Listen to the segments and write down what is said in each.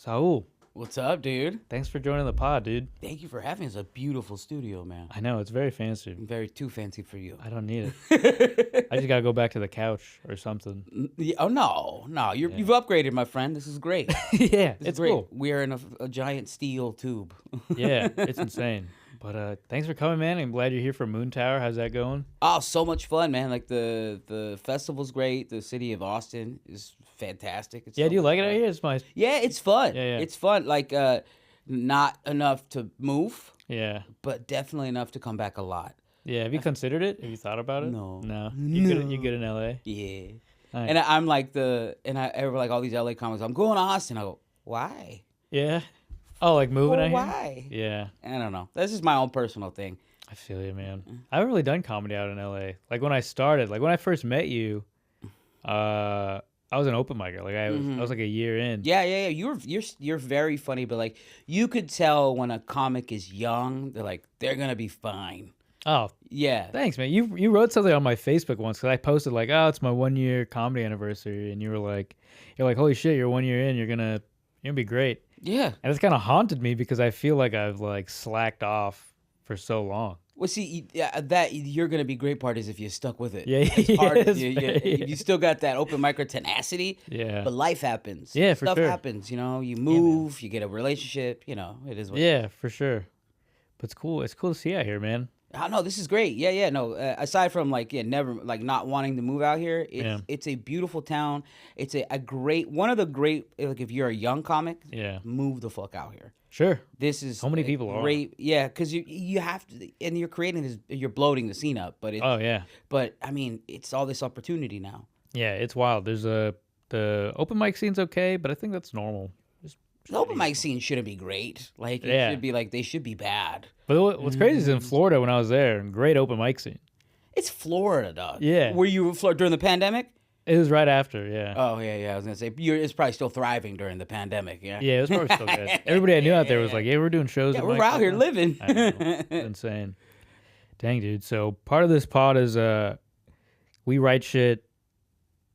Saul, What's up, dude? thanks for joining the pod, dude. Thank you for having us. A beautiful studio, man. I know, it's very fancy. Very too fancy for you. I don't need it. I just gotta go back to the couch or something. Oh no, you've upgraded, my friend. This is great. Yeah, This it's is great. cool. We are in a giant steel tube. Yeah, it's insane. But thanks for coming, man. I'm glad you're here for Moon Tower. How's that going? Oh, so much fun, man. Like the festival's great. The city of Austin is fantastic. It's Yeah, so do you much like it fun. out here? It's nice. Yeah, it's fun. Yeah. It's fun. Like not enough to move, Yeah. but definitely enough to come back a lot. Yeah, have you considered it? Have you thought about it? No. No. You good in LA? Yeah. Nice. And I'm like like all these LA comics. I'm going to Austin. I go, why? Yeah. Oh, like moving Well, out here? why? Yeah. I don't know. This is my own personal thing. I feel you, man. I haven't really done comedy out in LA. Like when I started, like when I first met you, I was an open micer. Like I was like a year in. Yeah. You're very funny, but like you could tell when a comic is young, they're gonna be fine. Oh, Yeah. thanks, man. You wrote something on my Facebook once because I posted like, oh, it's my 1 year comedy anniversary, and you're like, holy shit, you're 1 year in, you're gonna be great. Yeah. And it's kind of haunted me because I feel like I've like slacked off for so long. Well, see, that you're gonna be great part is if you stuck with it. Yeah, It's hard. yes, You still got that open micro tenacity. Yeah. But life happens. Yeah, for Stuff sure. happens. You know, you move, you get a relationship. You know, it is what. Yeah, for sure. But it's cool. It's cool to see you out here, man. Oh, no, this is great. Yeah. No, aside from never not wanting to move out here, it's a beautiful town. It's a great one of the great if you're a young comic, Yeah. move the fuck out here. Sure. This is So many a people are. great. Yeah, because you have to, and you're creating this, you're bloating the scene up. But Oh yeah. but I mean, it's all this opportunity now. Yeah, it's wild. There's the open mic scene's okay, but I think that's normal. The open mic scene shouldn't be great. Like it Yeah. should be they should be bad. But what's crazy is in Florida when I was there, great open mic scene. It's Florida, dog. Yeah. Were you in Florida during the pandemic? It was right after, yeah. Oh yeah. I was gonna say it's probably still thriving during the pandemic. Yeah. Yeah, it was probably still good. Everybody I knew out there was like, yeah, we're doing shows. Yeah, at we're mics out right here now. living. I know. It's insane. Dang, dude. So part of this pod is we write shit.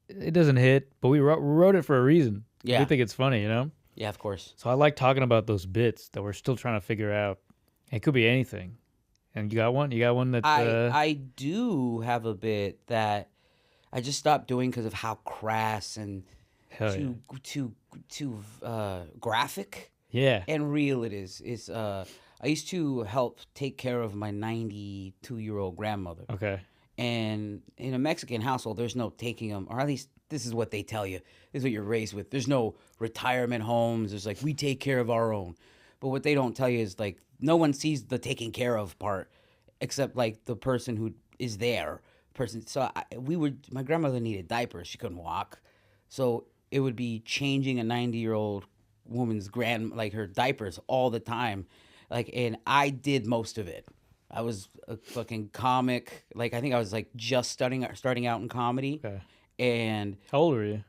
It doesn't hit, but we wrote it for a reason. Yeah. We think it's funny, you know? Yeah, of course. So I like talking about those bits that we're still trying to figure out. It could be anything. And you got one? You got one that... I do have a bit that I just stopped doing because of how crass and Hell yeah. too graphic Yeah. and real it is. It's I used to help take care of my 92-year-old grandmother. Okay. And in a Mexican household, there's no taking them, or at least this is what they tell you. This is what you're raised with. There's no retirement homes. There's we take care of our own. But what they don't tell you is no one sees the taking care of part except the person who is there. So my grandmother needed diapers. She couldn't walk. So it would be changing a 90-year-old woman's her diapers all the time. And I did most of it. I was a fucking comic. I think I was just starting out in comedy. Okay. And How old were you?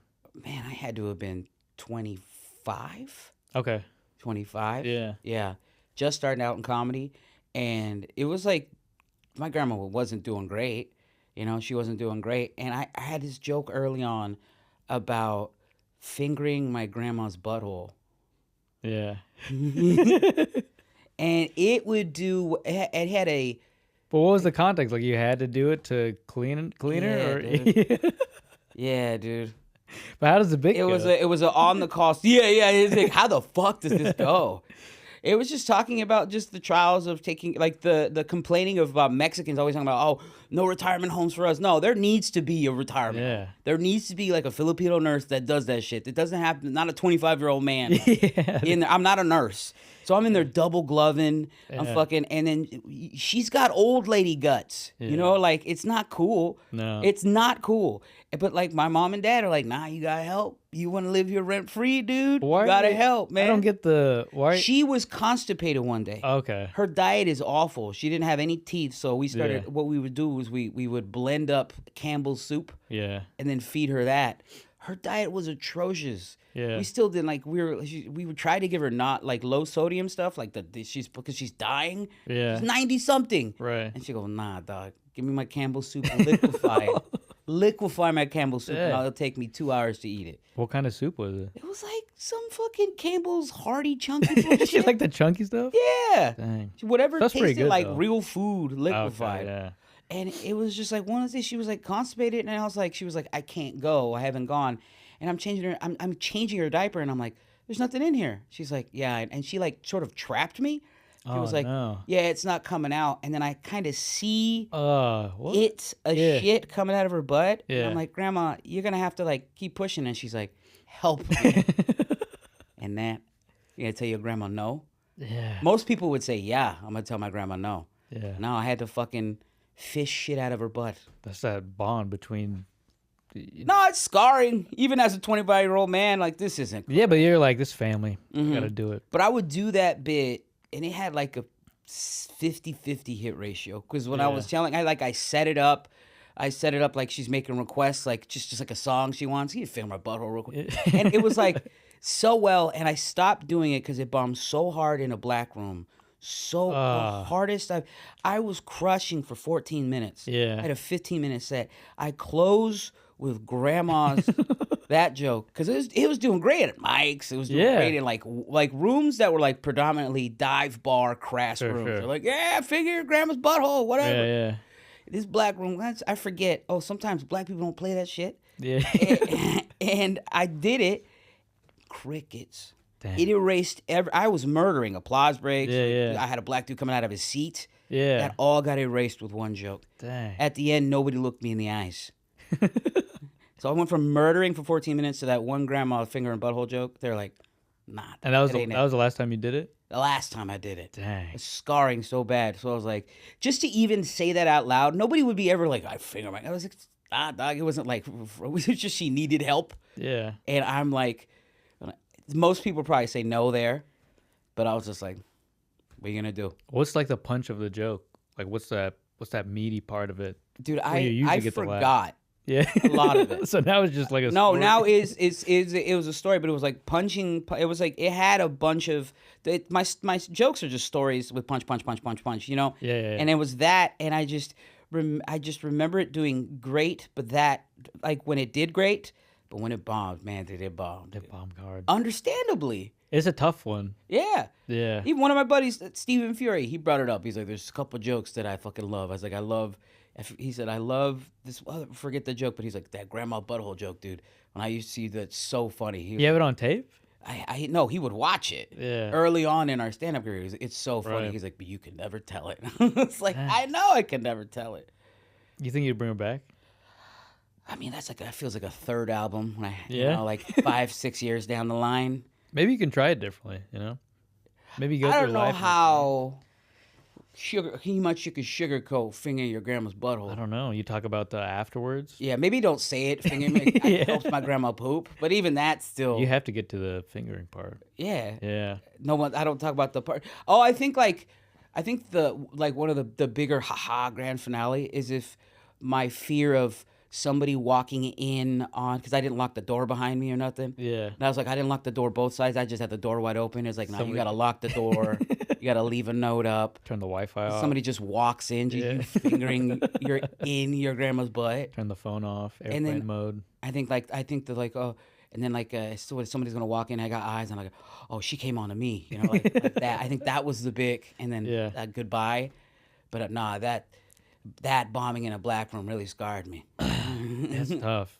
man, I had to have been 25. Okay. 25. Yeah. Yeah. Just starting out in comedy. And it was my grandma wasn't doing great. You know, she wasn't doing great. And I had this joke early on about fingering my grandma's butthole. Yeah. And it had a... But what was the context? Like you had to do it to clean her? Or... Dude. Yeah, dude. But how does the bit It go? was a on the cost. Yeah. It's how the fuck does this go? It was just talking about just the trials of taking the complaining of Mexicans always talking about no retirement homes for us. No, there needs to be a retirement. Yeah. Home. There needs to be a Filipino nurse that does that shit. It doesn't happen. Not a 25-year-old man. Yeah. In there. I'm not a nurse, so I'm in there double gloving. I'm Yeah. fucking, and then she's got old lady guts. Yeah. You know, it's not cool. No. It's not cool. But my mom and dad are nah, you gotta help. You want to live here rent free, dude? Why You are gotta they- help, man. I don't get the... Why... She was constipated one day. Okay. Her diet is awful. She didn't have any teeth, so we started. Yeah. What we would do was we would blend up Campbell's soup Yeah. and then feed her that. Her diet was atrocious. Yeah. We still didn't we would try to give her not low sodium stuff because she's dying. Yeah. She's 90 something. Right. And she go, nah, dog, give me my Campbell's soup and liquefy it. liquefy my Campbell's soup, and Yeah. it'll take me 2 hours to eat it. What kind of soup was it? It was like some fucking Campbell's hearty, chunky bullshit. You like the chunky stuff? Yeah. Dang. Whatever That's pretty tasted good, like though. real food Okay, liquefied. yeah. And it was just like one of these. She was like constipated, and I was like, she was like, I can't go. I haven't gone, and I'm changing her diaper, and I'm like, there's nothing in here. She's like, yeah, and she like sort of trapped me. She was like, no. yeah, it's not coming out, and then I kind of see What? it's a shit coming out of her butt, and Yeah. I'm like, Grandma, you're gonna have to like keep pushing, and she's like, help me, and that you gonna tell your grandma no? Yeah. Most people would say, yeah, I'm gonna tell my grandma no. Yeah. No, I had to fucking fish shit out of her butt. That's that bond between. No, it's scarring. Even as a 25-year-old man, like this isn't. Yeah, but you're like this family. You gotta do it. But I would do that bit, and it had like a 50-50 hit ratio. Because when I was telling, I set it up. I set it up like she's making requests, like just like a song she wants. You film my butthole real quick. And it was like so well, and I stopped doing it because it bombed so hard in a black room. So the hardest I was crushing for 14 minutes. Yeah. I had a 15-minute set. I close with grandma's that joke because it was doing great at mics. It was doing great in like rooms that were like predominantly dive bar crass rooms. Sure. They're like, yeah, figure grandma's butthole, whatever. Yeah. This black room, I forget. Oh, sometimes black people don't play that shit. Yeah. And I did it. Crickets. Damn. It erased I was murdering applause breaks. Yeah. I had a black dude coming out of his seat. Yeah. That all got erased with one joke. Dang. At the end, nobody looked me in the eyes. So I went from murdering for 14 minutes to that one grandma finger and butthole joke. They're like, nah. And that was ain't it. the last time you did it? The last time I did it. Dang. It's scarring so bad. So I was like, just to even say that out loud, nobody would be ever like, I finger my. I was like, dog. It wasn't like, it was just she needed help. Yeah. And I'm like, most people probably say no there, but I was just like, what are you gonna do? What's like the punch of the joke? Like what's that meaty part of it? Dude, Where you usually I get the laugh. forgot Yeah. a lot of it. So now it's just like a No, story. now it was a story, but it was like punching. It was like it had a bunch of my jokes are just stories with punch, you know. Yeah. And it was that, and I just remember it doing great, but that like when it did great, but when it bombed, man, did it bomb? That bomb card. Understandably, It's a tough one. yeah. Yeah. Even one of my buddies, Stephen Fury, he brought it up. He's like, "There's a couple jokes that I fucking love." I was like, He said, "I love this." Well, forget the joke, but he's like, "That grandma butthole joke, dude." When I used to see that's so funny. You have it on tape? I know he would watch it. Yeah. Early on in our stand-up career, it's so funny. Right. He's like, "But you can never tell it." It's like I know I can never tell it. You think you'd bring it back? I mean, that feels like a third album. When Yeah. like 5-6 years down the line. Maybe you can try it differently, you know? Maybe go I through don't know life. how much you could sugarcoat finger your grandma's butthole. I don't know. You talk about the afterwards. Yeah, maybe don't say it. Finger me. Yeah. Helps my grandma poop, but even that still. You have to get to the fingering part. Yeah. Yeah. No one. I don't talk about the part. Oh, I think the one of the bigger grand finale is if my fear of somebody walking in on because I didn't lock the door behind me or nothing. Yeah. And I was like, I didn't lock the door both sides. I just had the door wide open. It's like, no, you Somebody- gotta lock the door. You gotta leave a note up. Turn the Wi-Fi off. Somebody just walks in, Yeah. you fingering you're in your grandma's butt. Turn the phone off. And Airplane then- mode. I think oh, and then so somebody's gonna walk in. I got eyes, and I'm like, oh, she came on to me, you know, like that. I think that was the big, and then Yeah. goodbye. But nah, that bombing in a black room really scarred me. It's tough.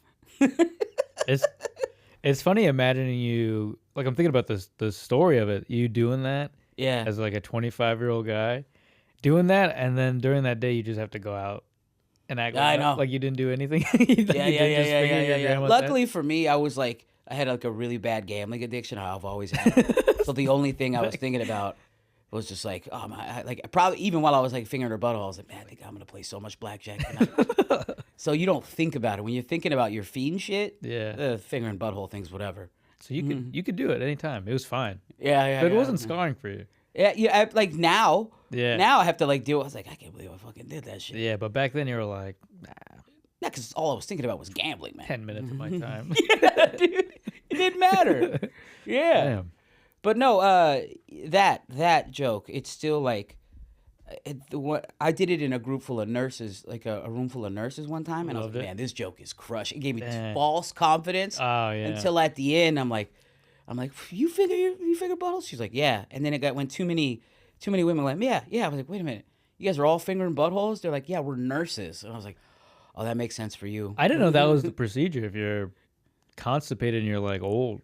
It's funny imagining you like I'm thinking about the story of it. You doing that Yeah, as like a 25-year-old guy, doing that, and then during that day you just have to go out and act I know. like you didn't do anything. You did just finger your grandma's Luckily for me, I had like a really bad gambling addiction. I've always had. So the only thing I was thinking about was just like, oh my, probably even while I was like fingering her butthole, I was like, man, I think I'm gonna play so much blackjack tonight. So you don't think about it when you're thinking about your fiend shit. Yeah. The finger and butthole things, whatever. So you could do it anytime. It was fine. Yeah. But it wasn't scarring for you. Yeah. Like now. Yeah. Now I have to like deal. I was like, I can't believe I fucking did that shit. Yeah, but back then you were like, Not because all I was thinking about was gambling, man. 10 minutes of my time. Yeah, dude. It didn't matter. Yeah. Damn. But no, that joke, it's still like, I did it in a group full of nurses, like a room full of nurses one time, and I was Loved like, it. man, this joke is crush. It gave me Dang. false confidence Oh, yeah. until at the end, I'm like, you figure buttholes? She's like, yeah. And then went too many women went, yeah. I was like, wait a minute, you guys are all fingering buttholes? They're like, yeah, we're nurses. And I was like, oh, that makes sense for you. I didn't know that was the procedure if you're constipated and you're like old.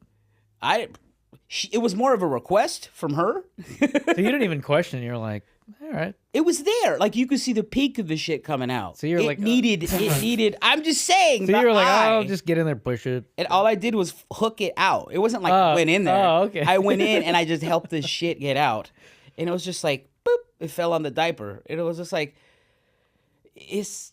It was more of a request from her. So you didn't even question. You're like, all right. It was there, like you could see the peak of the shit coming out. So you're like, it needed. I'm just saying. So you were like, I, oh, just get in there, push it. and all I did was hook it out. It wasn't like I went in there. Oh, okay. I went in and I just helped the shit get out, and it was just like, boop, it fell on the diaper. And it was just like, it's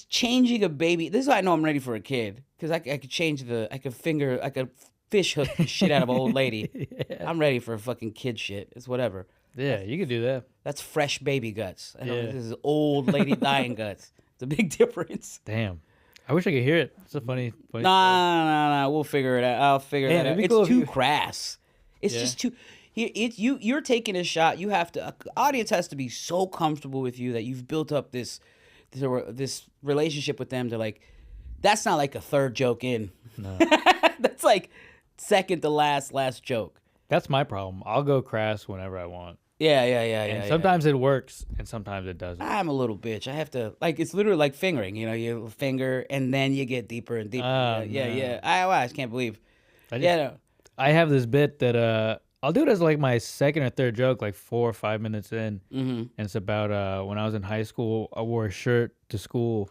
changing a baby. This is why I know I'm ready for a kid, because I could I could fish hook the shit out of an old lady. Yeah. I'm ready for fucking kid shit. It's whatever. Yeah, you could do that. That's fresh baby guts. I know Yeah. this is old lady dying guts. It's a big difference. Damn. I wish I could hear it. It's a funny Nah. We'll figure it out. I'll figure Man, that out. it'd be It's cool if too you- crass. It's Yeah. just too. You're taking a shot. You have to. Audience has to be so comfortable with you that you've built up this relationship with them. They're like, that's not like a third joke in. No. That's like second to last joke. That's my problem. I'll go crass whenever I want. Yeah. And sometimes it works and sometimes it doesn't. I'm a little bitch. I have to, like, it's literally like fingering. You know, you finger and then you get deeper and deeper. Oh, Yeah. I just can't believe. I have this bit that I'll do it as like my second or third joke, like 4 or 5 minutes in. Mm-hmm. And it's about when I was in high school, I wore a shirt to school.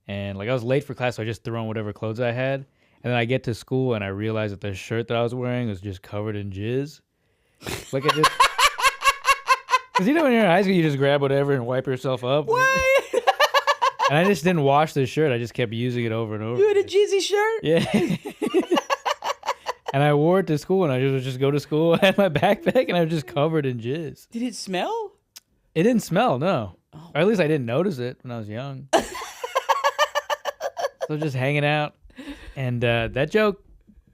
And like I was late for class, so I just threw on whatever clothes I had. And then I get to school and I realize that the shirt that I was wearing was just covered in jizz. Like I just... Because when you're in high school, you just grab whatever and wipe yourself up. What? And I just didn't wash the shirt. I just kept using it over and over. You had a jizzy shirt? Yeah. And I wore it to school, and I would just go to school. I had my backpack, and I was just covered in jizz. Did it smell? It didn't smell, no. Oh. Or at least I didn't notice it when I was young. So just hanging out. And that joke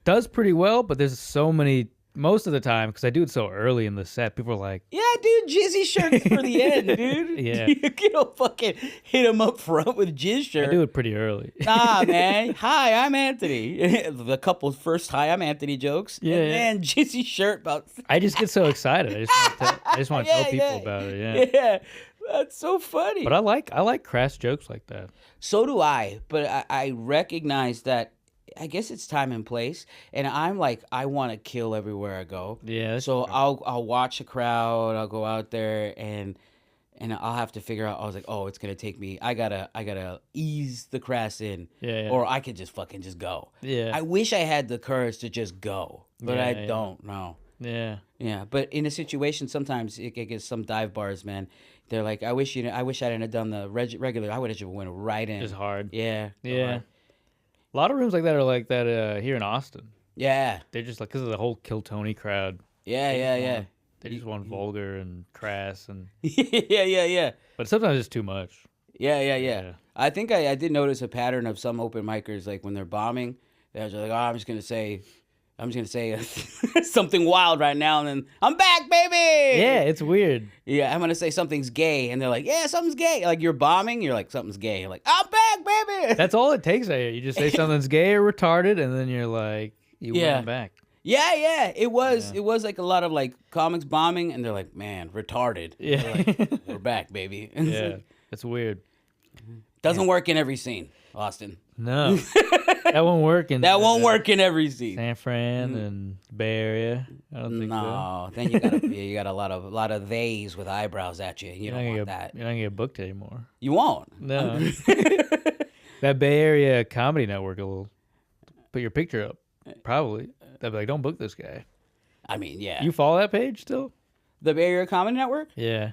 does pretty well, but there's so many... Most of the time, because I do it so early in the set, people are like, Yeah, dude, jizzy shirts for the end, dude. Yeah. You don't fucking hit him up front with jizz shirt. I do it pretty early. Nah, man. Hi, I'm Anthony. The couple's first "Hi, I'm Anthony" jokes. Yeah, And yeah. then jizzy shirt about. I just get so excited. I just want to tell people about it, yeah. Yeah, that's so funny. But I like crass jokes like that. So do I. But I recognize that. I guess it's time and place, and I'm like, I want to kill everywhere I go. Yeah. that's So true. I'll watch a crowd. I'll go out there and I'll have to figure out. I was like, oh, it's gonna take me. I gotta ease the crass in, Yeah. or I could just fucking just go. Yeah. I wish I had the courage to just go, but Yeah, I yeah. don't. No. Yeah. Yeah, but in a situation, sometimes it gets some dive bars, man. They're like, I wish I didn't have done the regular. I would have just went right in. Just hard. Yeah. Yeah. hard. A lot of rooms like that are like that here in Austin. Yeah. They're just like, because of the whole Kill Tony crowd. Yeah. They just want vulgar and crass. Yeah. But sometimes it's too much. Yeah. I think I did notice a pattern of some open micers, like when they're bombing, they're just like, oh, I'm just gonna say something wild right now, and then I'm back, baby. Yeah, it's weird. Yeah, I'm gonna say something's gay, and they're like, yeah, something's gay. Like you're bombing, you're like, something's gay. You're like, I'm back, baby. That's all it takes. You just say something's gay or retarded, and then you're like, you went back. Yeah. It was like a lot of like comics bombing, and they're like, man, retarded. Yeah. They're like, we're back, baby. Yeah, it's weird. Doesn't work in every scene, Austin. No, that won't work in That won't work in every scene. San Fran and Bay Area. I don't think so. No, then you got a lot of theys with eyebrows at you. You don't want that. You're not gonna get booked anymore. You won't. No. That Bay Area Comedy Network will put your picture up. Probably. They'll be like, don't book this guy. I mean, yeah. You follow that page still? The Bay Area Comedy Network? Yeah.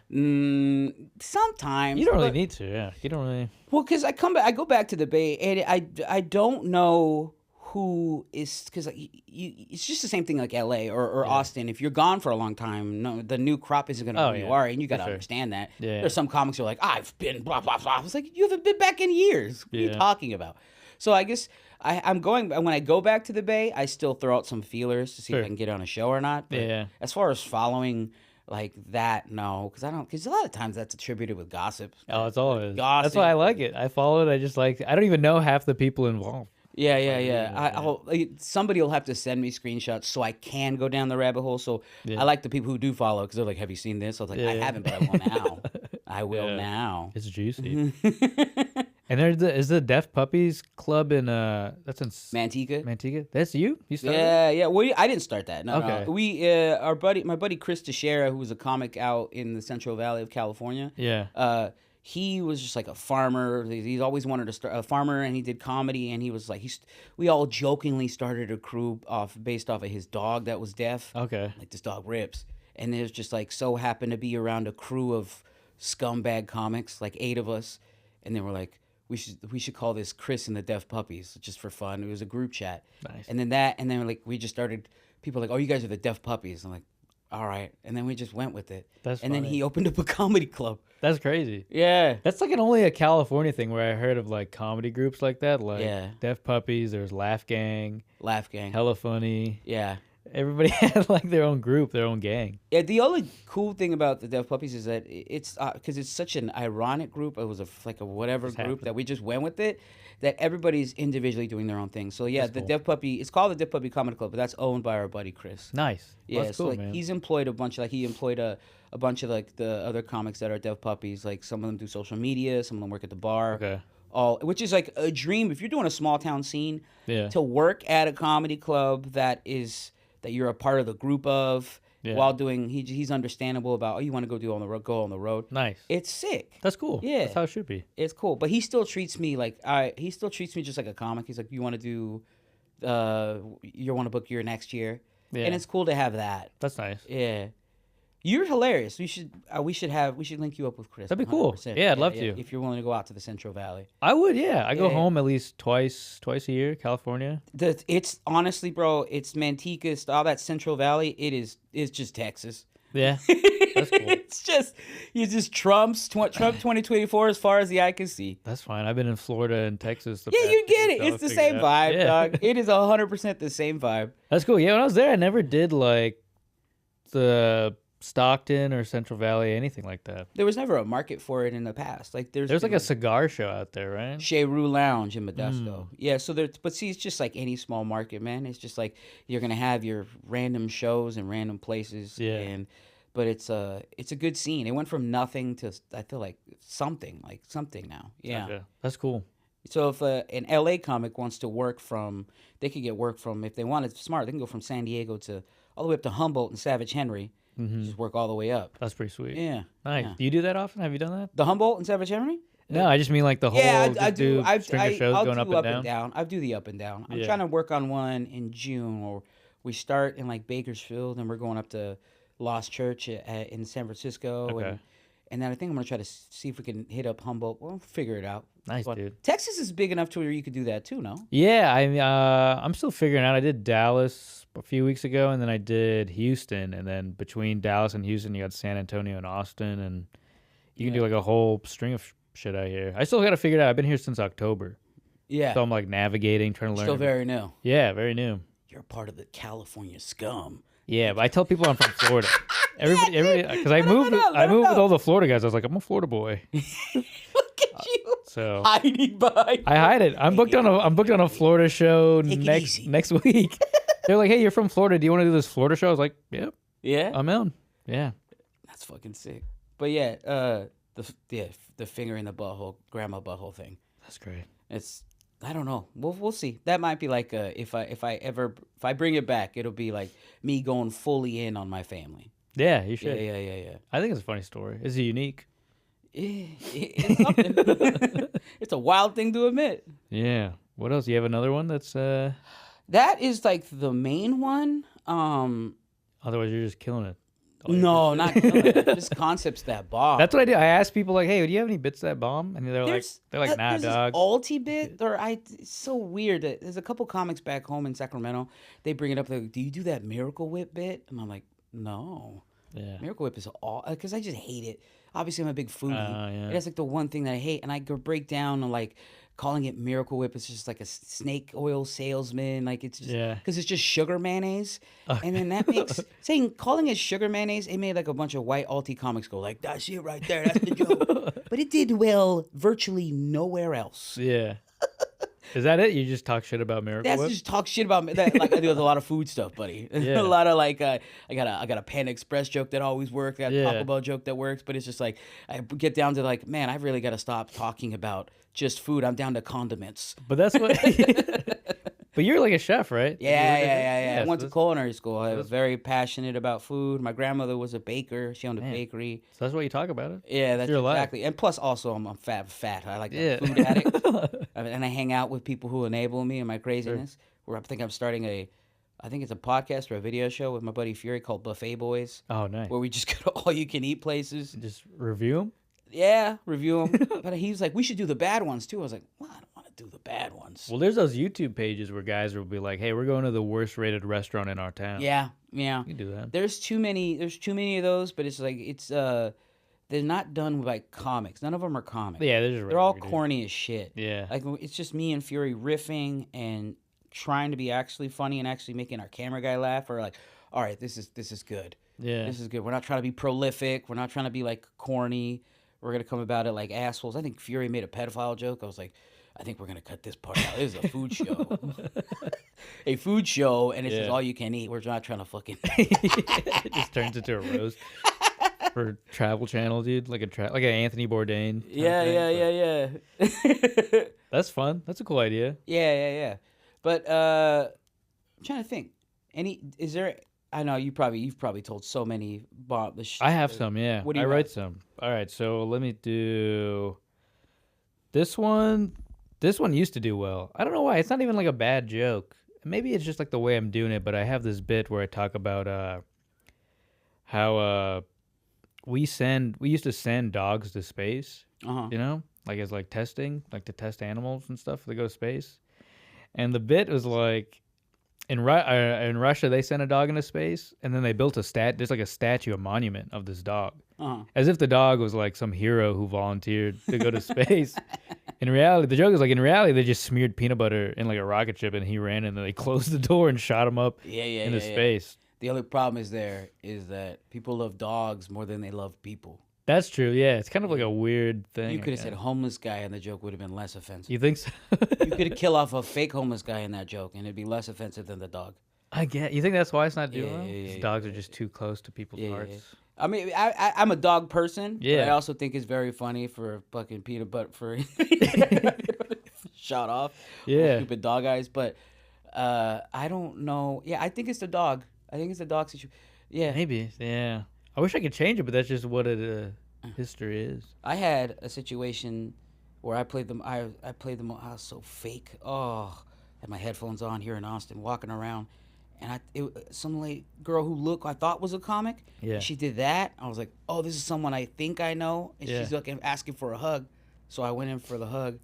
Sometimes. You don't really but- need to, yeah. You don't really. Well, because I go back to the Bay, and I don't know who is, because it's just the same thing like L.A. or Austin. If you're gone for a long time, no, the new crop isn't going to know who you are, and you got to sure. understand that. Yeah. There's some comics who are like, I've been blah, blah, blah. It's like, you haven't been back in years. What are you Yeah. talking about? So I guess I'm going, when I go back to the Bay, I still throw out some feelers to see if Sure. I can get on a show or not. But Yeah. as far as following like that. No, because I don't. Because a lot of times that's attributed with gossip. Oh, it's all it is. That's Gossip. why I like it. I follow it. I just like. I don't even know half the people involved. Yeah, Just yeah, like yeah. reading it, I'll somebody will have to send me screenshots so I can go down the rabbit hole. So yeah. I like the people who do follow because they're like, "Have you seen this?" I was like, Yeah, "I yeah. haven't, but I will now. I will Yeah. now." It's juicy. And is the Deaf Puppies Club in that's in Manteca. Manteca. That's you. You started. Yeah, yeah. Well, I didn't start that. No, Okay. no. My buddy Chris Teixeira, who was a comic out in the Central Valley of California. Yeah. He was just like a farmer. He's always wanted to start a farmer, and he did comedy. And he was like, we all jokingly started a crew based off of his dog that was deaf. Okay. Like this dog rips, and there's just like so happened to be around a crew of scumbag comics, like 8 of us, and they were like, we should call this Chris and the Deaf Puppies just for fun. It was a group chat. Nice. And then like we just started. People were like, oh, you guys are the Deaf Puppies. I'm like, all right. And then we just went with it. That's and then funny. he opened up a comedy club. That's crazy. Yeah. That's like only a California thing where I heard of like comedy groups like that, like Yeah. Deaf Puppies. There's Laugh Gang, Laugh Gang. Hella Funny. Yeah. Everybody had like their own group, their own gang. Yeah, the only cool thing about the Deaf Puppies is that it's because it's such an ironic group. It was like a whatever Just group happened. that we just went with it. That everybody's individually doing their own thing. So yeah, That's the cool. Deaf Puppy. It's called the Deaf Puppy Comedy Club, but that's owned by our buddy Chris. Nice. Yeah, That's so cool, like man. he's employed a bunch. Like he employed a bunch of like the other comics that are Deaf Puppies. Like some of them do social media, some of them work at the bar. Okay. Which is like a dream if you're doing a small town scene. Yeah. To work at a comedy club that you're a part of the group of. Yeah. While doing, he's understandable about, oh, you want to go on the road, go on the road. Nice. It's sick. That's cool. Yeah. That's how it should be. It's cool, but he still treats me like just like a comic. He's like, you want to do, you want to book your next year, Yeah. and it's cool to have that. That's nice. Yeah, you're hilarious. We should link you up with Chris. That'd be cool. 100%. Yeah, I'd love to. If you're willing to go out to the Central Valley. I would, yeah. I go Yeah. home at least twice a year, California. It's honestly, bro, it's Manteca, it's all that Central Valley. It's just Texas. Yeah. That's cool. It's just Trump 2024 as far as the eye can see. That's fine. I've been in Florida and Texas. Yeah, you get it. so I'll It's the figure same it out. vibe, Yeah. dog. It is 100% the same vibe. That's cool. Yeah, when I was there, I never did like the Stockton or Central Valley, anything like that. There was never a market for it in the past. Like there's There's like been, a cigar show out there, right? Chez Rue Lounge in Modesto. Yeah, so but see, it's just like any small market, man. It's just like you're gonna have your random shows and random places. Yeah. But it's a good scene. It went from nothing to I feel like something now. Yeah. Okay. That's cool. So if an LA comic wants to they could get work from, if they wanted smart, they can go from San Diego to all the way up to Humboldt and Savage Henry. Just work all the way up. That's pretty sweet. Yeah. Nice. Yeah. Do you do that often? Have you done that? The Humboldt and Savage Henry? No, I just mean like the whole. Yeah, I just do. string of shows I'll going do up and down. I do the up and down. I'm Yeah. trying to work on one in June, or we start in like Bakersfield, and we're going up to Lost Church in San Francisco, Okay. and then I think I'm gonna try to see if we can hit up Humboldt. We'll figure it out. Nice, But dude. Texas is big enough to where you could do that too, no? Yeah, I'm still figuring out. I did Dallas a few weeks ago, and then I did Houston, and then between Dallas and Houston, you got San Antonio and Austin, and you can do like a whole string of shit out here. I still got to figure it out. I've been here since October, Yeah, so I'm like navigating, trying to learn. still very new. Yeah, very new. You're part of the California scum. Yeah, but I tell people I'm from Florida. Everybody, because I moved with all the Florida guys. I was like, I'm a Florida boy, Look at you so hiding behind. I hide it. I'm booked on a Florida show Take it next easy. next week. They're like, hey, you're from Florida. Do you want to do this Florida show? I was like, yep, Yeah, I'm in. Yeah. that's fucking sick. But yeah, the finger in the butthole, grandma butthole thing. That's great. It's I don't know. We'll see. That might be like if I bring it back, it'll be like me going fully in on my family. Yeah, you Yeah, should. yeah. I think it's a funny story. It's unique. It's something. It's a wild thing to admit. Yeah. What else? You have another one that's That is like the main one. otherwise you're just killing it. No, not killing it. Just concepts that bomb. That's what I do. I ask people like, "Hey, do you have any bits that bomb?" And they're like, "Nah, there's dog." This alti bit, it's so weird. There's a couple comics back home in Sacramento. They bring it up. They're like, do you do that Miracle Whip bit? And I'm like, no. Yeah. Miracle Whip is all because I just hate it. Obviously, I'm a big foodie. Yeah. That's like the one thing that I hate, and I could break down like calling it Miracle Whip is just like a snake oil salesman. Like it's just Yeah. because it's just sugar mayonnaise, Oh. and then that makes calling it sugar mayonnaise. It made like a bunch of white alti comics go like, "That's it right there. That's the joke." But it did well virtually nowhere else. Yeah. Is that it? You just talk shit about Miracle That's Whip? just talk shit about me. That, like I do with a lot of food stuff, buddy. Yeah. A lot of like I got a Panda Express joke that always works. I got a Yeah. Taco Bell joke that works, but it's just like I get down to like, man, I really got to stop talking about just food. I'm down to condiments. But that's what. But you're like a chef, right? Yeah. I so went to that's- culinary school. I was very passionate about food. My grandmother was a baker. She owned a Man. bakery. So that's why you talk about it. Yeah, that's your life. exactly. And plus, also, I'm fat. I like Yeah. a food addict. And I hang out with people who enable me in my craziness. Where I think I'm starting I think it's a podcast or a video show with my buddy Fury called Buffet Boys, Oh, nice. where we just go to all you can eat places. Just review them. Yeah, review them. But he was like, we should do the bad ones too. I was like, well, I don't want to do the bad ones. Well, there's those YouTube pages where guys will be like, "Hey, we're going to the worst rated restaurant in our town." Yeah. You can do that. There's too many of those, but it's like they're not done by comics. None of them are comics. Yeah, they're just They're all regular dudes. corny as shit. Yeah. Like it's just me and Fury riffing and trying to be actually funny and actually making our camera guy laugh. Or like, all right, this is good. Yeah. This is good. We're not trying to be prolific. We're not trying to be like corny. We're gonna come about it like assholes. I think Fury made a pedophile joke. I was like, I think we're gonna cut this part out. This is a food show. A food show, and it's just Yeah. all you can eat. We're not trying to fucking. It just turns into a roast for Travel Channel, dude. Like like an Anthony Bourdain. type thing, but Yeah. That's fun. That's a cool idea. Yeah. But I'm trying to think. Is there? I know you've probably told so many. I have some, yeah. What do I you write got? some. All right, so let me do this one. This one used to do well. I don't know why. It's not even like a bad joke. Maybe it's just like the way I'm doing it, but I have this bit where I talk about how we used to send dogs to space, Uh-huh. you know? Like as like testing, like to test animals and stuff that go to space. And the bit was like in Russia they sent a dog into space, and then they built there's like a statue, a monument of this dog. Uh-huh. As if the dog was like some hero who volunteered to go to space. In reality, the joke is like, in reality, they just smeared peanut butter in like a rocket ship and he ran and then they closed the door and shot him up Yeah. into space. The only problem is that people love dogs more than they love people. That's true. Yeah. It's kind of like a weird thing. You I could have guess. said homeless guy and the joke would have been less offensive. You think so? You could have killed off a fake homeless guy in that joke and it'd be less offensive than the dog. You think that's why it's not doing Yeah, well? yeah, 'Cause yeah, dogs are just too close to people's hearts. Yeah. I mean, I'm a dog person. Yeah. But I also think it's very funny for fucking peanut butter for shot off. Yeah. Stupid dog eyes. But I don't know. Yeah, I think it's the dog. I think it's the dog situation. Yeah. Maybe. Yeah. I wish I could change it, but that's just what history is. I had a situation where I played them. I played them. I was so fake. Oh, had my headphones on here in Austin, walking around, and some girl who I thought was a comic. Yeah. She did that. I was like, oh, this is someone I think I know, and Yeah. she's asking for a hug. So I went in for the hug,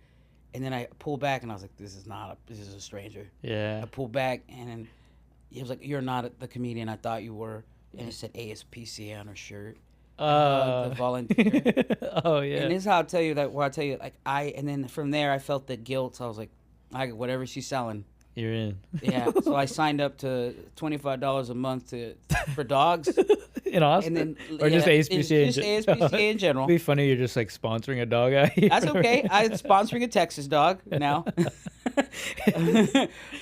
and then I pulled back, and I was like, this is a stranger. Yeah. I pulled back, and then he was like, you're not the comedian I thought you were, and it said ASPCA on her shirt. The volunteer. Oh yeah. And this is how I'll tell you and then from there I felt the guilt. So I was like, whatever she's selling. You're in. Yeah. So I signed up to $25 a month for dogs. In Austin? And then Or just ASPCA? It's just ASPCA in general. It'd be funny you're just like sponsoring a dog out here. That's okay. I'm sponsoring a Texas dog now.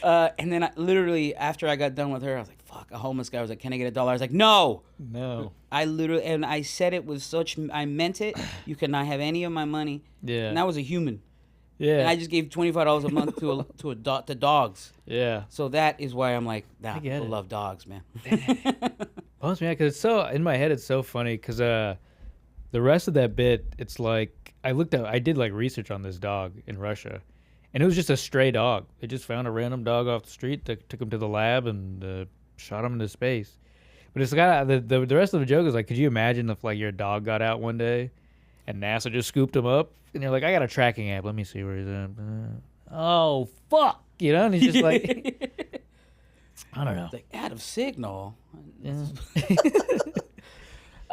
And then literally after I got done with her, I was like, fuck, a homeless guy was like, can I get $1? I was like, no. No. And I said it with I meant it. You cannot have any of my money. Yeah. And that was a human. Yeah. And I just gave $25 a month to dogs. Yeah. So that is why I'm like, nah, get people it. love dogs, man. Bums me out because it's so in my head. It's so funny because the rest of that bit, it's like I did like research on this dog in Russia, and it was just a stray dog. They just found a random dog off the street, took him to the lab, and shot him into space. But it's got the rest of the joke is like, could you imagine if like your dog got out one day, and NASA just scooped him up, and you're like, I got a tracking app. Let me see where he's at. Oh fuck, and he's just like, I don't know. Like, out of signal. Yeah.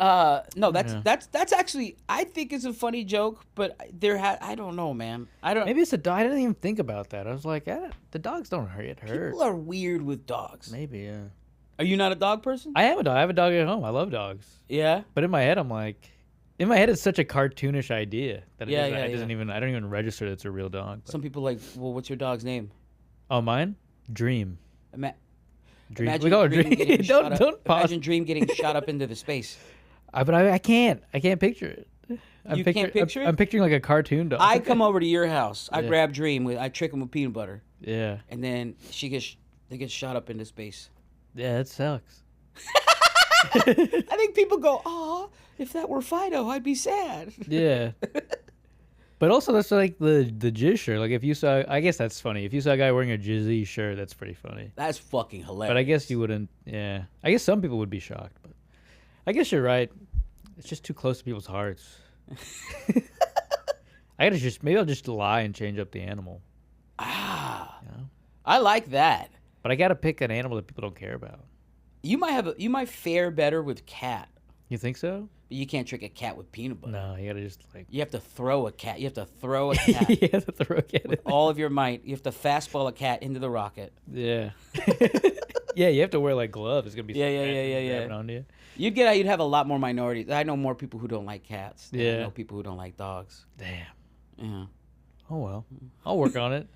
No, Yeah. that's actually I think it's a funny joke, but I don't know, man. I don't. Maybe it's a dog. I didn't even think about that. I was like, the dogs don't hurt. People are weird with dogs. Maybe, yeah. Are you not a dog person? I am a dog. I have a dog at home. I love dogs. Yeah. But in my head, I'm like, it's such a cartoonish idea that Yeah, it doesn't even. I don't even register that it's a real dog. But. Some people like, well, what's your dog's name? Oh, mine? Dream. Dream. Imagine We call her Dream Dream. getting shot up. Don't pause. Imagine Dream getting shot up into the space. But I can't. I can't picture it. You can't picture it? I'm picturing like a cartoon dog. I come over to your house. I Yeah. grab Dream. I trick him with peanut butter, Yeah. and then they get shot up into space. Yeah, that sucks. I think people go, "Aw, if that were Fido, I'd be sad." Yeah. But also, that's like the jizz shirt. Like, if you saw, I guess that's funny. If you saw a guy wearing a jizzy shirt, that's pretty funny. That's fucking hilarious. But I guess you wouldn't. Yeah. I guess some people would be shocked. But I guess you're right. It's just too close to people's hearts. Maybe I'll just lie and change up the animal. You know? I like that. But I gotta pick an animal that people don't care about. You might fare better with cat. You think so? But you can't trick a cat with peanut butter. No, you gotta just like. You have to throw a cat. You have to throw a cat You have to throw a cat in with all of your might. You have to fastball a cat into the rocket. there. Yeah. Yeah, you have to wear like gloves. It's gonna be. Yeah. grabbing onto you. You'd have a lot more minorities. I know more people who don't like cats. Than I Yeah. know people who don't like dogs. Damn. Yeah. Oh well. I'll work on it.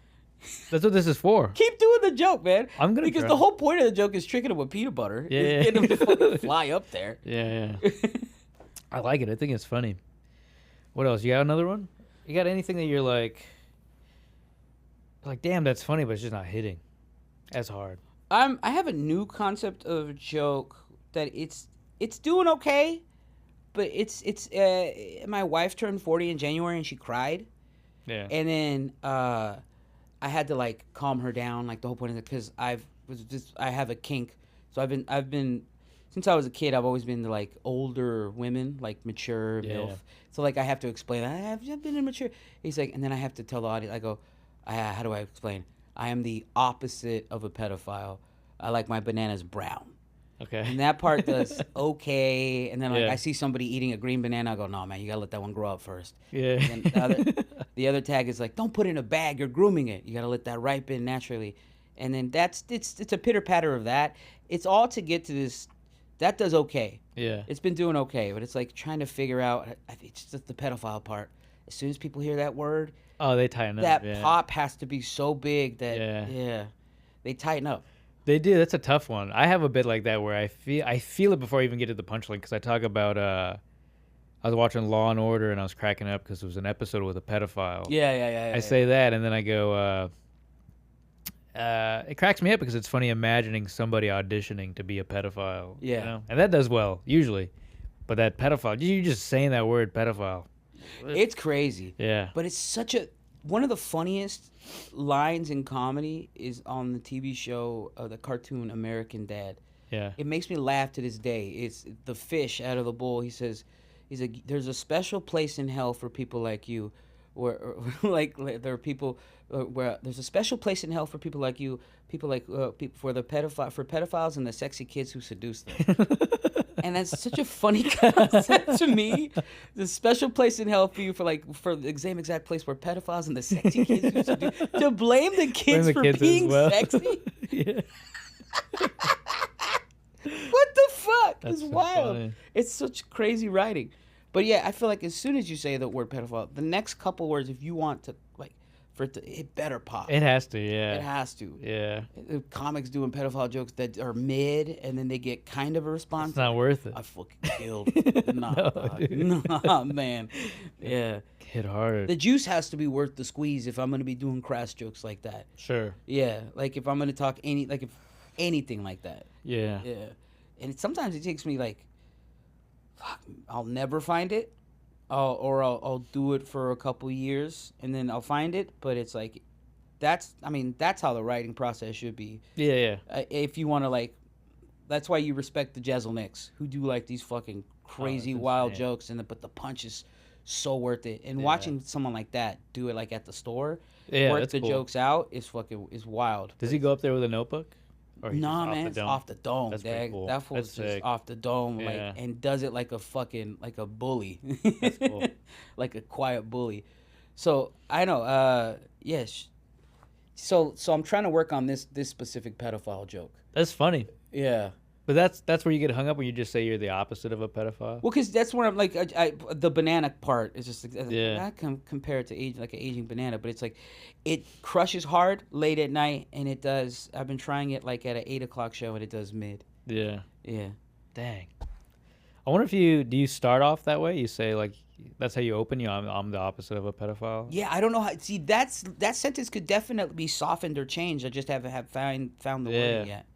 That's what this is for. Keep doing the joke, man. I'm gonna because try. the whole point of the joke is tricking him with peanut butter. Yeah. Is getting him to fucking fly up there. Yeah. I like it. I think it's funny. What else? You got another one? You got anything that you're like, damn, that's funny, but it's just not hitting as hard. I have a new concept of a joke that it's doing okay, but it's my wife turned 40 in January and she cried. Yeah. And then I had to like calm her down. Like the whole point of it, because I have a kink. So I've been since I was a kid. I've always been to like older women, like mature MILF. So like I have to explain. I've been immature. He's like, and then I have to tell the audience. I go, how do I explain? I am the opposite of a pedophile. I like my bananas brown. Okay. And that part does okay. And then like Yeah. I see somebody eating a green banana, I go, no man, you gotta let that one grow up first. Yeah. And the other tag is like, don't put it in a bag, you're grooming it. You gotta let that ripen naturally. And then it's a pitter patter of that. It's all to get to this. That does okay. Yeah. It's been doing okay, but it's like trying to figure out. I think it's just the pedophile part. As soon as people hear that word, Oh, they tighten up. that Yeah. pop has to be so big that Yeah. they tighten up. They do. That's a tough one. I have a bit like that where I feel it before I even get to the punchline because I talk about I was watching Law and Order and I was cracking up because it was an episode with a pedophile. Yeah. I say that and then I go. It cracks me up because it's funny imagining somebody auditioning to be a pedophile. Yeah. You know? And that does well usually, but that pedophile, you just saying that word pedophile. It's crazy. Yeah. But it's one of the funniest lines in comedy is on the TV show, the cartoon American Dad. Yeah. It makes me laugh to this day. It's the fish out of the bowl. He's like, there's a special place in hell for people like you, where like there are people where there's a special place in hell for people like you, people for pedophiles and the sexy kids who seduce them. And that's such a funny concept to me. The special place in hell for you for the same exact place where pedophiles and the sexy kids used to do. To blame the kids for being sexy? Yeah. What the fuck? That's It's so wild. funny. It's such crazy writing. But yeah, I feel like as soon as you say the word pedophile, the next couple words, if you want to it better pop. It has to. Yeah. It has to. Yeah. Comics doing pedophile jokes that are mid and then they get kind of a response. It's not worth it. I fucking killed. Nah, No, dog. dude. Nah, man. Yeah. Hit hard. The juice has to be worth the squeeze if I'm gonna be doing crass jokes like that. Sure. Yeah. Like if I'm gonna talk if anything like that. Yeah. Yeah. And sometimes it takes me like, fuck, I'll never find it. I'll do it for a couple years and then I'll find it. But it's like, that's how the writing process should be. Yeah. If you want to that's why you respect the Jezelniks who do like these fucking crazy that's wild insane. jokes but the punch is so worth it. And Yeah. watching someone like that do it like at the store, Yeah. work That's the cool. jokes out is wild. Does he go up there with a notebook? Or he just Nah, off man, the it's dome? off the dome, That's pretty dag. cool. That fool's That's just sick. off the dome, Yeah. like, and does it like a fucking like a bully. That's cool. Like a quiet bully. So I know. Yes. So I'm trying to work on this specific pedophile joke. That's funny. Yeah. But that's where you get hung up when you just say you're the opposite of a pedophile. Well, because that's where I'm like, the banana part is just like, Yeah. I can compare it to like an aging banana, but it's like, it crushes hard late at night, and it does. I've been trying it like at an 8 o'clock show, and it does mid. Yeah. Yeah. Dang. I wonder if you start off that way? You say like that's how you open. I'm the opposite of a pedophile. Yeah, I don't know how. See, that sentence could definitely be softened or changed. I just haven't found the word yet.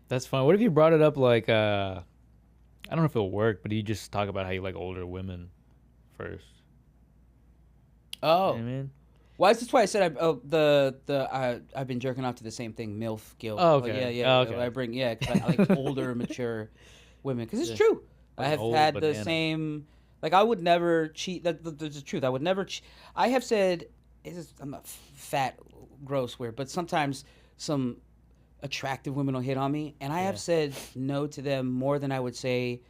That's fine. What if you brought it up like I don't know if it'll work, but you just talk about how you like older women first. Oh, You know what I mean? well, that's why I said I've been jerking off to the same thing, MILF guilt. Oh, okay. Yeah. Oh, okay. I bring because I like older, mature women. Because it's Yeah. true. Like I have old had the banana. same. Like I would never cheat. That's the truth. I would never. I have said, I'm not fat, gross, weird, but sometimes some attractive women will hit on me, and I have said no to them more than I would say.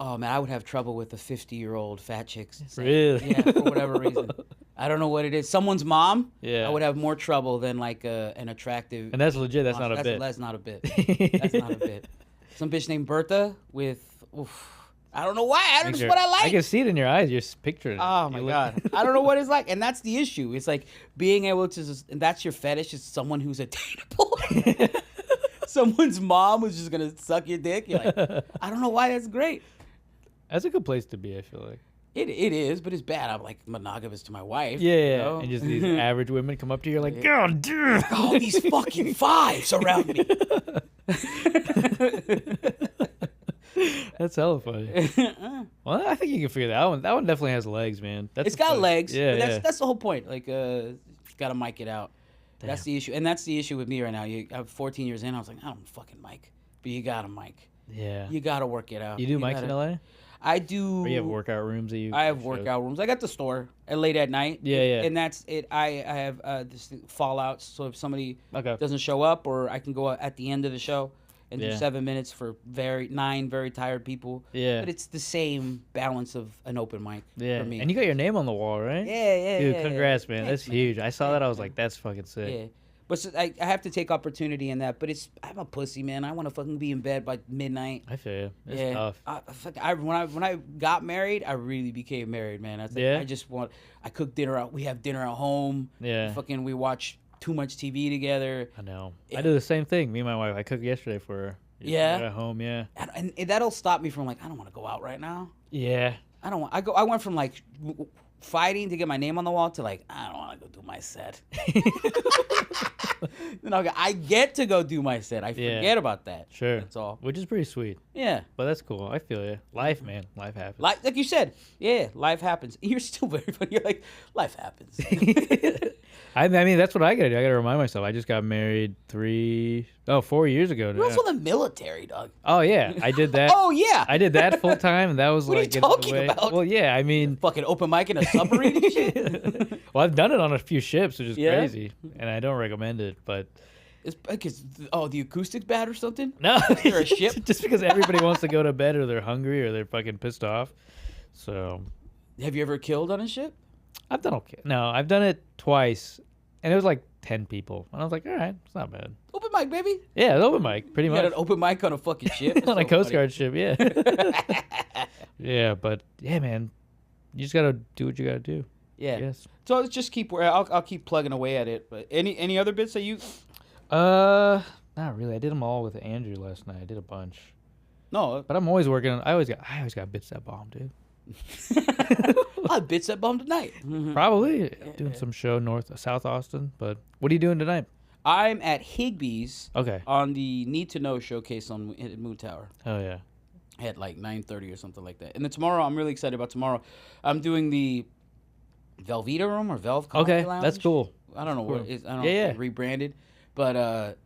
Oh man, I would have trouble with a 50-year-old fat chick. Really? Yeah, for whatever reason. I don't know what it is. Someone's mom. Yeah. I would have more trouble than like an attractive. And that's legit. That's not a bit. That's not a bit. That's not a bit. Some bitch named Bertha with. Oof, I don't know why. I don't know what I like. I can see it in your eyes. You're picturing it. Oh my god, I don't know what it's like, and that's the issue. It's like being able to, and that's your fetish. Is someone who's attainable. Someone's mom who's just gonna suck your dick. You're like, I don't know why that's great. That's a good place to be. I feel like. It is, but it's bad. I'm like monogamous to my wife. Yeah, you know? and just these average women come up to you, you're like, God damn. All these fucking fives around me. That's hella funny. Well, I think you can figure that one. That one definitely has legs, man. It's got legs. Yeah, But yeah. that's the whole point. Like, gotta mic it out. Damn. That's the issue, and that's the issue with me right now. I'm 14 years in. I was like, I don't fucking mic, but you gotta mic. Yeah. You gotta work it out. You do mics gotta- in LA? I do. Or you have workout rooms that you? I have shows? workout rooms. I got the store at late at night. Yeah, yeah. And that's it. I have this fallouts. So if somebody Okay. doesn't show up, or I can go at the end of the show and do Yeah. 7 minutes for 9 very tired people. Yeah. But it's the same balance of an open mic Yeah. for me. And you got your name on the wall, right? yeah. Dude, yeah, congrats, yeah. man. Thanks, That's huge. I saw Thanks, that. I was man. like, that's fucking sick. Yeah. But so I have to take opportunity in that. But I'm a pussy, man. I want to fucking be in bed by midnight. I feel you. It's Yeah. tough. When I got married, I really became married, man. I Yeah? I just want. I cook dinner out. We have dinner at home. Yeah. We watch too much TV together. I know. Yeah. I do the same thing. Me and my wife. I cooked yesterday for her. Yeah? At home, yeah. And that'll stop me from like, I don't want to go out right now. Yeah. I don't want. I went from like fighting to get my name on the wall to like, I don't want to go do my set. Then I get to go do my set. I Yeah. forget about that. Sure. That's all. Which is pretty sweet. Yeah. But that's cool. I feel you. Life, man. Life happens. Like you said, yeah, life happens. You're still very funny. You're like, life happens. I mean, that's what I gotta do. I gotta remind myself. I just got married 4 years ago. You're also in the military, dog. Oh yeah, I did that. Oh yeah. I did that full time, and that was What are you like getting in the talking way. about? Well, yeah, I mean, Fucking open mic in a submarine and shit. well, I've done it on a few ships, which is Yeah? crazy, and I don't recommend it. But It's because the acoustic's bad or something. no, You're a ship? just because everybody wants to go to bed, or they're hungry, or they're fucking pissed off. So Have you ever killed on a ship? I've done okay. No, I've done it twice, and it was like 10 people, and I was like, all right, it's not bad. Open mic, baby. Yeah, it's open mic, pretty You got much. an open mic on a fucking ship. That's On a so Coast funny. Guard ship, yeah. Yeah, but yeah, man, you just gotta do what you gotta do. Yeah. Yes. So let's just keep. I'll keep plugging away at it. But any other bits that you? Not really. I did them all with Andrew last night. I did a bunch, No. but I'm always working on. I always got bits that bomb, dude. I had bits that bomb tonight. Probably doing some show South Austin. But what are you doing tonight? I'm at Higbee's Okay. on the Need to Know showcase at Moon Tower Oh yeah. at like 9:30 or something like that. And then tomorrow, I'm really excited about tomorrow. I'm doing the Velveeta Room or Velve Comedy Okay, Lounge. that's cool. I don't know what Cool. it is. I don't Yeah, know yeah. if it's rebranded, but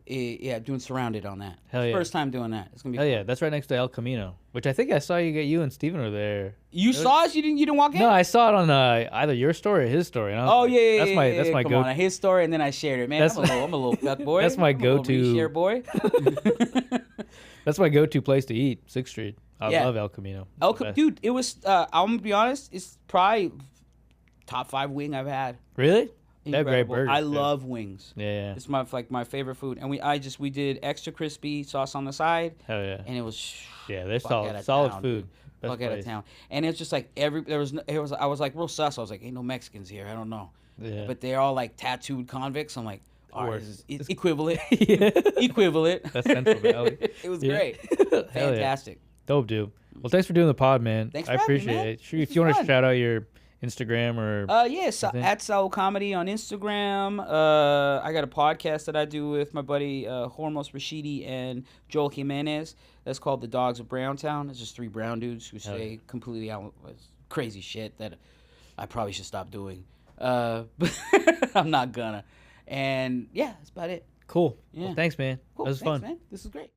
Yeah, doing Surrounded on that. Hell yeah. First time doing that. It's gonna be Hell fun. yeah, that's right next to El Camino, which I think I saw you and Steven were there. You saw us? You didn't walk in? No, I saw it on either your story or his story. And I was Oh like, yeah, that's my Come go. on, his story, and then I shared it. Man, I'm a little duck boy. That's my I'm a little go-to- reshare boy. That's my go-to place to eat, 6th Street. I Yeah. love El Camino. It's the best. Dude, it was. I'm gonna be honest. It's probably top 5 wing I've had. Really? They have great Incredible. burgers. I too. love wings. Yeah. It's my favorite food, and we did extra crispy sauce on the side, Hell yeah. and it was Yeah, they're fuck solid. outta Solid town, food. dude. Best Fuck out of place. town. And it's just like I was like real sus. I was like, ain't no Mexicans here. I don't know. Yeah. But they're all like tattooed convicts. I'm like, all right, works. it's equivalent. Yeah. Equivalent. That's Central Valley. It was Yeah. great. Hell yeah. Fantastic. Dope, dude. Well, thanks for doing the pod, man. Thanks I for having me, appreciate man. it. Sure, This if you was want to fun. shout out your Instagram or anything? At Saul Comedy on Instagram. I got a podcast that I do with my buddy Hormos Rashidi and Joel Jimenez. That's called The Dogs of Browntown. It's just 3 brown dudes who Hell say completely out crazy shit that I probably should stop doing. But I'm not gonna. And yeah, that's about it. cool. Yeah. Well, thanks, man. Cool. That was Thanks, fun. man. This is great.